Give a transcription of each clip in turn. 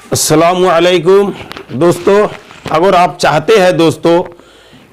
अस्सलामुअलैकुम दोस्तों, अगर आप चाहते हैं दोस्तों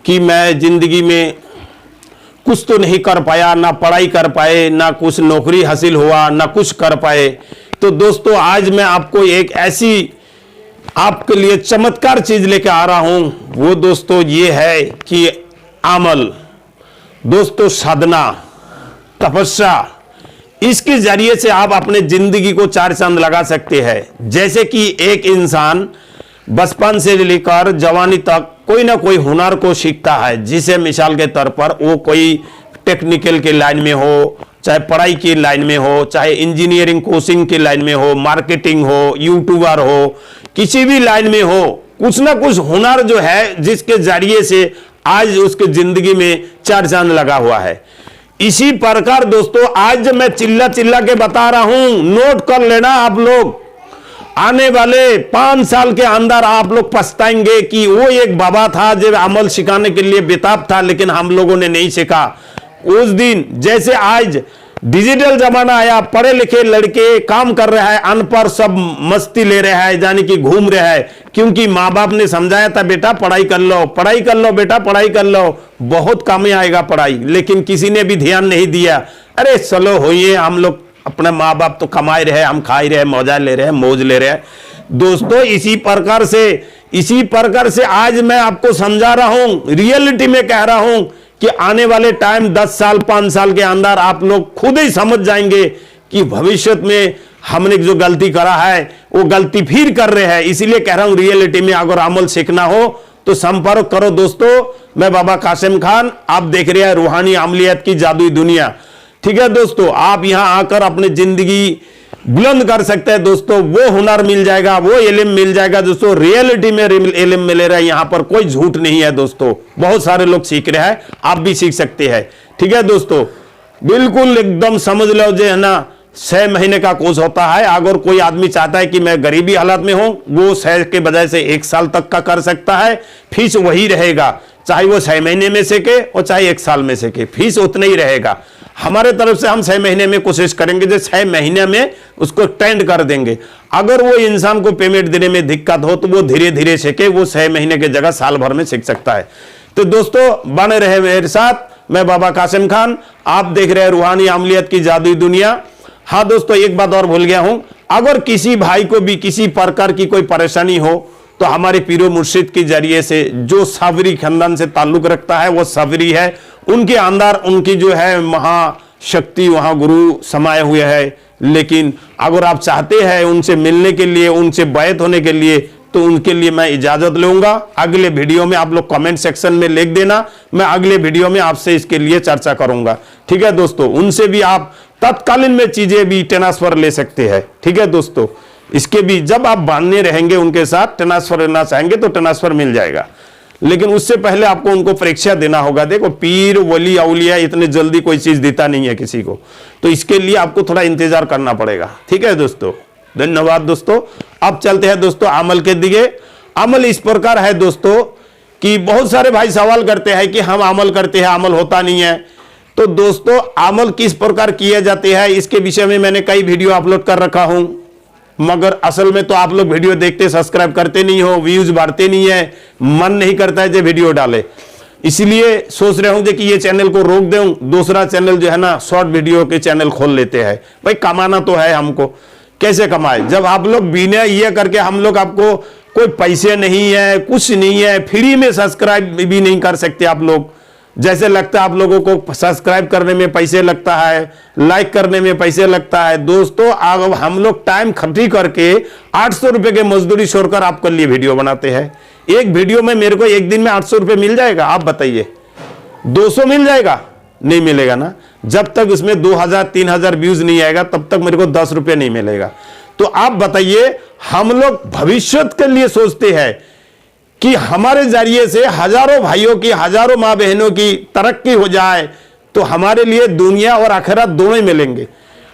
कि मैं ज़िंदगी में कुछ तो नहीं कर पाया, ना पढ़ाई कर पाए, ना कुछ नौकरी हासिल हुआ, ना कुछ कर पाए, तो दोस्तों आज मैं आपको एक ऐसी आपके लिए चमत्कार चीज़ लेकर आ रहा हूँ। वो दोस्तों ये है कि अमल, दोस्तों साधना, तपस्या, इसके जरिए से आप अपने जिंदगी को चार चांद लगा सकते हैं। जैसे कि एक इंसान बचपन से लेकर जवानी तक कोई ना कोई हुनर को सीखता है, जिसे मिसाल के तौर पर वो कोई टेक्निकल के लाइन में हो, चाहे पढ़ाई की लाइन में हो, चाहे इंजीनियरिंग कोचिंग की लाइन में हो, मार्केटिंग हो, यूट्यूबर हो, किसी भी लाइन में हो, कुछ ना कुछ हुनर जो है जिसके जरिए से आज उसके जिंदगी में चार चांद लगा हुआ है। इसी प्रकार दोस्तों आज मैं चिल्ला चिल्ला के बता रहा हूं, नोट कर लेना आप लोग। आने वाले 5 साल के अंदर आप लोग पछताएंगे कि वो एक बाबा था जो अमल सिखाने के लिए बेताब था, लेकिन हम लोगों ने नहीं सीखा। उस दिन जैसे आज डिजिटल जमाना आया, पढ़े लिखे लड़के काम कर रहा है, अनपढ़ सब मस्ती ले रहा है, यानी कि घूम रहा है, क्योंकि माँ बाप ने समझाया था बेटा पढ़ाई कर लो, पढ़ाई कर लो बेटा, पढ़ाई कर लो, बहुत काम में आएगा पढ़ाई, लेकिन किसी ने भी ध्यान नहीं दिया। अरे चलो होइए, हम लोग अपने माँ बाप तो कमाए रहे, हम खा ही रहे, मौजा ले रहे हैं, मौज ले रहे हैं। दोस्तों इसी प्रकार से आज मैं आपको समझा रहा हूं, रियलिटी में कह रहा हूं कि आने वाले टाइम 10 साल 5 साल के अंदर आप लोग खुद ही समझ जाएंगे कि भविष्य में हमने जो गलती करा है वो गलती फिर कर रहे हैं। इसीलिए कह रहा हूं रियलिटी में अगर अमल सीखना हो तो संपर्क करो दोस्तों। मैं बाबा कासिम खान, आप देख रहे हैं रूहानी अमलियत की जादुई दुनिया। ठीक है दोस्तों, आप यहां आकर अपनी जिंदगी बुलंद कर सकते हैं दोस्तों। वो हुनर मिल जाएगा, वो इल्म मिल जाएगा दोस्तों, रियलिटी में इल्म मिल रहा है। यहां पर कोई झूठ नहीं है दोस्तों, बहुत सारे लोग सीख रहे हैं, आप भी सीख सकते हैं। ठीक है दोस्तों, बिल्कुल एकदम समझ लो जो है ना, 6 महीने का कोर्स होता है। अगर कोई आदमी चाहता है कि मैं गरीबी हालत में हूं, वो 6 के बजाय से 1 साल तक का कर सकता है। फीस वही रहेगा, चाहे वो 6 महीने में सीखे और चाहे 1 साल में सीखे, फीस उतना ही रहेगा। हमारे तरफ से हम 6 महीने में कोशिश करेंगे, जो 6 महीने में उसको टेंड कर देंगे। अगर वो इंसान को पेमेंट देने में दिक्कत हो तो वो धीरे धीरे सीखे, वो 6 महीने की जगह साल भर में सीख सकता है। तो दोस्तों बने रहे मेरे साथ, मैं बाबा कासिम खान, आप देख रहे हैं रूहानी अमलियत की जादुई दुनिया। हाँ दोस्तों, एक बात और भूल गया हूं, अगर किसी भाई को भी किसी प्रकार की कोई परेशानी हो तो हमारे पीरो मुर्शिद के जरिए से, जो सबरी खानदान से ताल्लुक रखता है वो सबरी है, उनके अंदर उनकी जो है महाशक्ति, वहां गुरु समाये हुए है। लेकिन अगर आप चाहते हैं उनसे मिलने के लिए, उनसे बैत होने के लिए, तो उनके लिए मैं इजाजत लूंगा। अगले वीडियो में आप लोग कमेंट सेक्शन में लिख देना, मैं अगले वीडियो में आपसे इसके लिए चर्चा करूंगा। ठीक है दोस्तों, उनसे भी आप तत्कालीन में चीजें भी ट्रांसफर ले सकते हैं। ठीक है दोस्तों, इसके भी जब आप बांधने रहेंगे उनके साथ, ट्रांसफर लेना चाहेंगे तो ट्रांसफर मिल जाएगा, लेकिन उससे पहले आपको उनको परीक्षा देना होगा। देखो पीर वली औलिया इतने जल्दी कोई चीज देता नहीं है किसी को, तो इसके लिए आपको थोड़ा इंतजार करना पड़ेगा। ठीक है दोस्तों, धन्यवाद दोस्तों। अब चलते हैं दोस्तों अमल के दिए। अमल इस प्रकार है दोस्तों कि बहुत सारे भाई सवाल करते हैं कि हम अमल करते हैं, अमल होता नहीं है। तो दोस्तों अमल किस प्रकार किए जाते हैं इसके विषय में मैंने कई वीडियो अपलोड कर रखा हूं, मगर असल में तो आप लोग वीडियो देखते सब्सक्राइब करते नहीं हो, व्यूज बढ़ते नहीं है, मन नहीं करता है जो वीडियो डाले। इसलिए सोच रहे हूं कि ये चैनल को रोक दूं, दूसरा चैनल जो है ना शॉर्ट वीडियो के चैनल खोल लेते हैं। भाई कमाना तो है हमको, कैसे कमाए जब आप लोग बिना ये करके, हम लोग आपको कोई पैसे नहीं है, कुछ नहीं है, फ्री में सब्सक्राइब भी नहीं कर सकते आप लोग। जैसे लगता है आप लोगों को सब्सक्राइब करने में पैसे लगता है, लाइक करने में पैसे लगता है। दोस्तों अब हम लोग टाइम खर्ची करके 800 रुपए के मजदूरी छोड़कर आपके लिए वीडियो बनाते हैं। एक वीडियो में मेरे को एक दिन में 800 रुपए मिल जाएगा? आप बताइए, 200 मिल जाएगा? नहीं मिलेगा ना। जब तक उसमें 2000-3000 व्यूज नहीं आएगा तब तक मेरे को 10 रुपये नहीं मिलेगा। तो आप बताइए, हम लोग भविष्य के लिए सोचते हैं कि हमारे जरिए से हजारों भाइयों की, हजारों माँ बहनों की तरक्की हो जाए, तो हमारे लिए दुनिया और आखिरत दोनों ही मिलेंगे।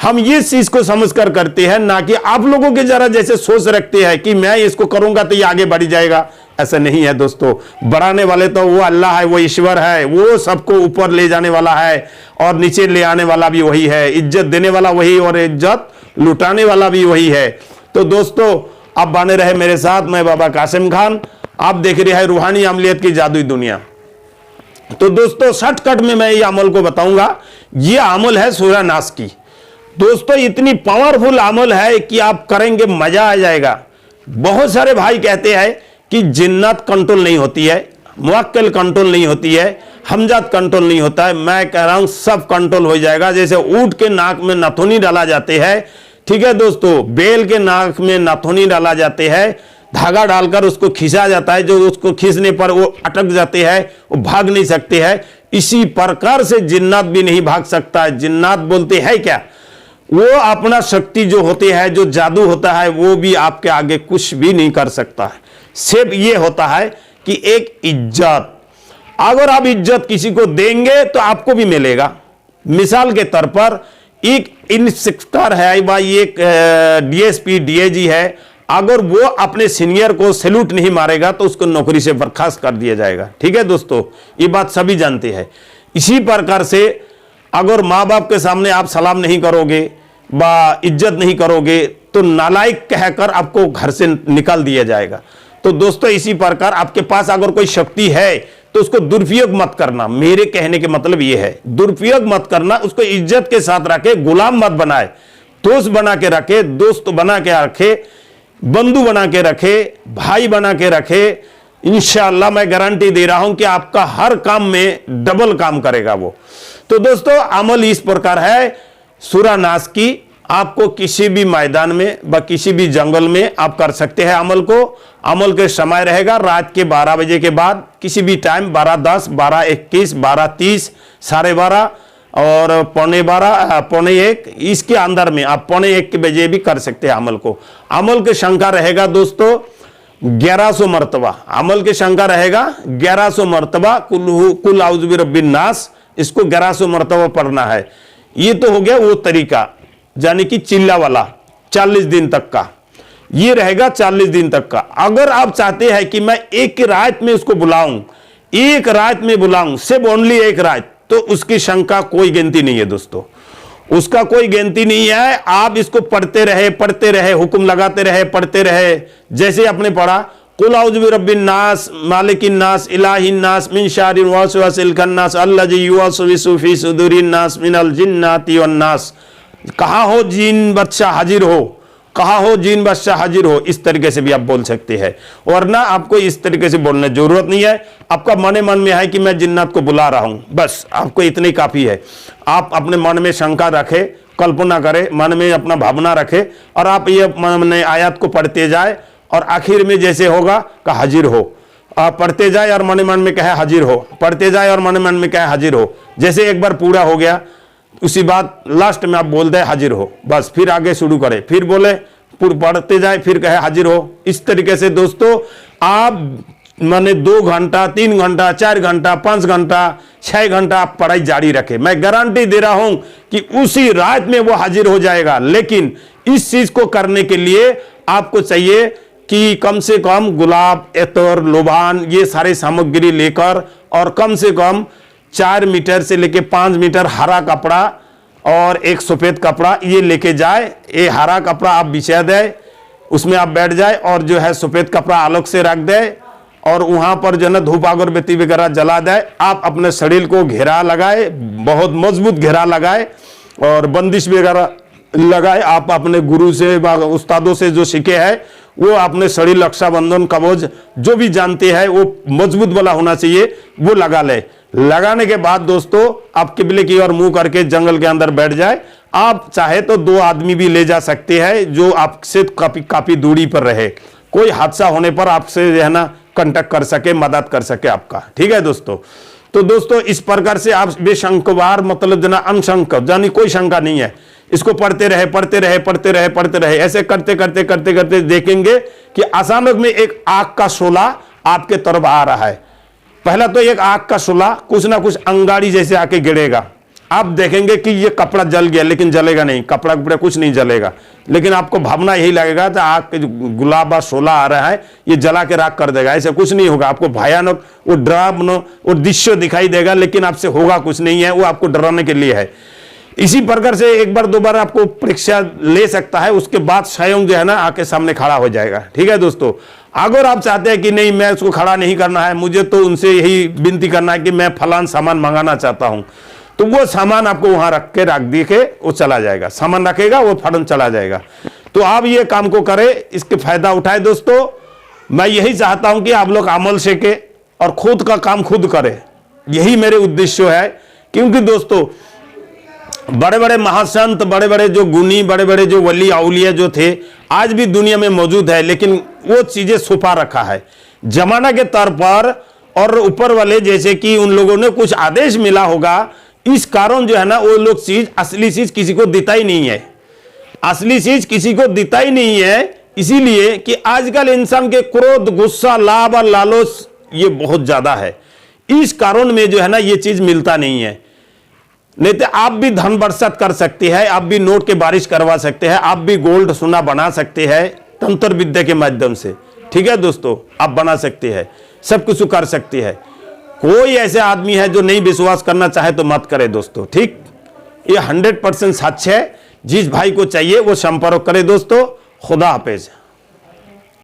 हम ये चीज को समझकर करते हैं, ना कि आप लोगों के जरा जैसे सोच रखते हैं कि मैं इसको करूंगा तो ये आगे बढ़ जाएगा। ऐसा नहीं है दोस्तों, बढ़ाने वाले तो वो अल्लाह है, वो ईश्वर है, वो सबको ऊपर ले जाने वाला है और नीचे ले आने वाला भी वही है, इज्जत देने वाला वही और इज्जत लुटाने वाला भी वही है। तो दोस्तों आप बने रहे मेरे साथ। मैं बाबा कासिम खान, आप देख रहे हैं रूहानी अमलियत की जादुई दुनिया। तो दोस्तों शॉर्टकट में मैं ये अमल को बताऊंगा। ये अमल है सूरह नास की। दोस्तों इतनी पावरफुल अमल है कि आप करेंगे मजा आ जाएगा। बहुत सारे भाई कहते हैं कि जिन्नत कंट्रोल नहीं होती है, मुवक्किल कंट्रोल नहीं होती है, हमजात कंट्रोल नहीं होता है। मैं कह रहा हूं सब कंट्रोल हो जाएगा। जैसे ऊंट के नाक में नथुनी डाला जाते हैं, ठीक है दोस्तों, बैल के नाक में नथुनी डाला जाते हैं, धागा डालकर उसको खींचा जाता है, जो उसको खींचने पर वो अटक जाते हैं, वो भाग नहीं सकते हैं। इसी प्रकार से जिन्नात भी नहीं भाग सकता है। जिन्नात बोलते हैं क्या, वो अपना शक्ति जो होते है, जो जादू होता है, वो भी आपके आगे कुछ भी नहीं कर सकता है। सिर्फ ये होता है कि एक इज्जत, अगर आप इज्जत किसी को देंगे तो आपको भी मिलेगा। मिसाल के तौर पर एक इंस्पेक्टर है भाई, एक डीएसपी डीआईजी है, अगर वो अपने सीनियर को सैल्यूट नहीं मारेगा तो उसको नौकरी से बर्खास्त कर दिया जाएगा। ठीक है दोस्तों, ये बात सभी जानते हैं। इसी प्रकार से अगर माँ बाप के सामने आप सलाम नहीं करोगे, बा इज्जत नहीं करोगे, तो नालायक कहकर आपको घर से निकाल दिया जाएगा। तो दोस्तों इसी प्रकार आपके पास अगर कोई शक्ति है तो उसको दुरुपयोग मत करना। मेरे कहने के मतलब ये है, दुरुपयोग मत करना, उसको इज्जत के साथ रखे, गुलाम मत बनाए, दोस्त बना के रखे, दोस्त बना के रखे, बंधु बना के रखे, भाई बना के रखे। इंशाअल्लाह मैं गारंटी दे रहा हूं कि आपका हर काम में डबल काम करेगा वो। तो दोस्तों अमल इस प्रकार है सूरह नास की। आपको किसी भी मैदान में व किसी भी जंगल में आप कर सकते हैं अमल को। अमल के समय रहेगा रात के 12 बजे के बाद, किसी भी टाइम 12:10, 12:21, 12:30, 12:30 और 12:15, 12:45, इसके अंदर में आप 12:45 बजे भी कर सकते हैं अमल को। अमल के संख्या रहेगा दोस्तों 1100 मरतबा। अमल के संख्या रहेगा 1100 मरतबा कुल औज़ु बिरब्बिन नास, इसको 1100 मरतबा पढ़ना है। ये तो हो गया वो तरीका, यानी कि चिल्ला वाला 40 दिन तक का, ये रहेगा 40 दिन तक का। अगर आप चाहते हैं कि मैं एक रात में उसको बुलाऊं, एक रात में बुलाऊं, सिर्फ ओनली एक रात, तो उसकी शंका कोई गिनती नहीं है दोस्तों, उसका कोई गिनती नहीं है। आप इसको पढ़ते रहे, हुक्म लगाते रहे, पढ़ते रहे। जैसे आपने पढ़ा कुल औज़ु बिरब्बिन नास मालिकिन नास इलाहिन नास मिन शारिल वसवासिल खन्नास अल्लज़ी युवस्विसु फी सुदूरिन नास मिनल जिन्नाति वन नास। कहाँ हो जीन बादशाह हाजिर हो, कहाँ हो जीन बादशाह हाजिर हो, इस तरीके से भी आप बोल सकते हैं। वरना आपको इस तरीके से बोलने की जरूरत नहीं है। आपका मन में है कि मैं जिन्नात को बुला रहा हूं, बस आपको इतनी काफी है। आप अपने मन में शंका रखे, कल्पना करे, मन में अपना भावना रखे, और आप ये मन आयत को पढ़ते जाए, और आखिर में जैसे होगा का हाजिर हो, आप पढ़ते जाए और मन में कहे हाजिर हो, पढ़ते जाए और मन में कहे हाजिर हो। जैसे एक बार पूरा हो गया, उसी बात लास्ट में आप बोल दे हाजिर हो, बस फिर आगे शुरू करें, फिर बोले पढ़ते जाए, फिर कहे हाजिर हो। इस तरीके से दोस्तों आप माने 2 घंटा, 3 घंटा, 4 घंटा, 5 घंटा, 6 घंटा आप पढ़ाई जारी रखें। मैं गारंटी दे रहा हूं कि उसी रात में वो हाजिर हो जाएगा। लेकिन इस चीज को करने के लिए आपको चाहिए कि कम से कम गुलाब, एतर, लोबान, ये सारे सामग्री लेकर, और कम से कम 4 मीटर से लेके 5 मीटर हरा कपड़ा और एक सफेद कपड़ा ये लेके जाए। ये हरा कपड़ा आप बिछा दे, उसमें आप बैठ जाए, और जो है सफेद कपड़ा अलग से रख दे, और वहां पर जो है ना धूप अगरबत्ती वगैरह जला दे। आप अपने शरीर को घेरा लगाए, बहुत मजबूत घेरा लगाए, और बंदिश वगैरह लगाए। आप अपने गुरु से, उस्तादों से जो सीखे हैं, वो अपने शरीर रक्षाबंधन, कवच जो भी जानते हैं, वो मजबूत वाला होना चाहिए, वो लगा ले। लगाने के बाद दोस्तों आप किबले की ओर मुंह करके जंगल के अंदर बैठ जाए। आप चाहे तो 2 आदमी भी ले जा सकते हैं जो आपसे काफी दूरी पर रहे, कोई हादसा होने पर आपसे जो है ना कांटेक्ट कर सके, मदद कर सके आपका। ठीक है दोस्तों, तो दोस्तों इस प्रकार से आप बेशंकवार, मतलब जना अनशंक, यानी कोई शंका नहीं है। इसको पढ़ते रहे, ऐसे करते देखेंगे कि अचानक में एक आग का शोला आपके तरफ आ रहा है। पहला तो एक आग का शोला कुछ ना कुछ अंगाड़ी जैसे आके गिरेगा। आप देखेंगे कि ये कपड़ा जल गया, लेकिन जलेगा नहीं, कपड़ा कुछ नहीं जलेगा, लेकिन आपको भावना यही लगेगा कि आग के गुलाबा शोला आ रहा है, ये जला के राख कर देगा। ऐसे कुछ नहीं होगा। आपको भयानक वो डरावना वो दृश्य दिखाई देगा, लेकिन आपसे होगा कुछ नहीं है, वो आपको डराने के लिए है। इसी प्रकार से एक बार दो बार आपको परीक्षा ले सकता है, उसके बाद स्वयं जो है ना आके सामने खड़ा हो जाएगा। ठीक है दोस्तों, अगर आप चाहते हैं कि नहीं मैं उसको खड़ा नहीं करना है, मुझे तो उनसे यही विनती करना है कि मैं फलान सामान मंगाना चाहता हूं, तो वो सामान आपको वहां रख दी के वो चला जाएगा, सामान रखेगा वो फौरन चला जाएगा। तो आप ये काम को करें, इसके फायदा उठाए दोस्तों। मैं यही चाहता हूं कि आप लोग अमल सीखे और खुद का काम खुद करें, यही मेरे उद्देश्य है। क्योंकि दोस्तों बड़े बड़े महासंत, बड़े बड़े जो गुनी, बड़े बड़े जो वली औलिया जो थे आज भी दुनिया में मौजूद है, लेकिन वो चीजें छुपा रखा है जमाना के तौर पर, और ऊपर वाले जैसे कि उन लोगों ने कुछ आदेश मिला होगा, इस कारण जो है ना वो लोग चीज, असली चीज किसी को देता ही नहीं है, असली चीज किसी को देता ही नहीं है। इसीलिए कि आजकल इंसान के क्रोध, गुस्सा, लाभ और लालच ये बहुत ज्यादा है, इस कारण में जो है ना ये चीज मिलता नहीं है। नहीं तो आप भी धन बरसात कर सकते हैं, आप भी नोट के बारिश करवा सकते हैं, आप भी गोल्ड सोना बना सकते हैं तंत्र विद्या के माध्यम से। ठीक है दोस्तों, आप बना सकते हैं, सब कुछ कर सकते हैं। कोई ऐसे आदमी है जो नहीं विश्वास करना चाहे तो मत करे दोस्तों। ठीक, ये 100% सच है। जिस भाई को चाहिए वो संपर्क करे दोस्तों। खुदा हाफिज।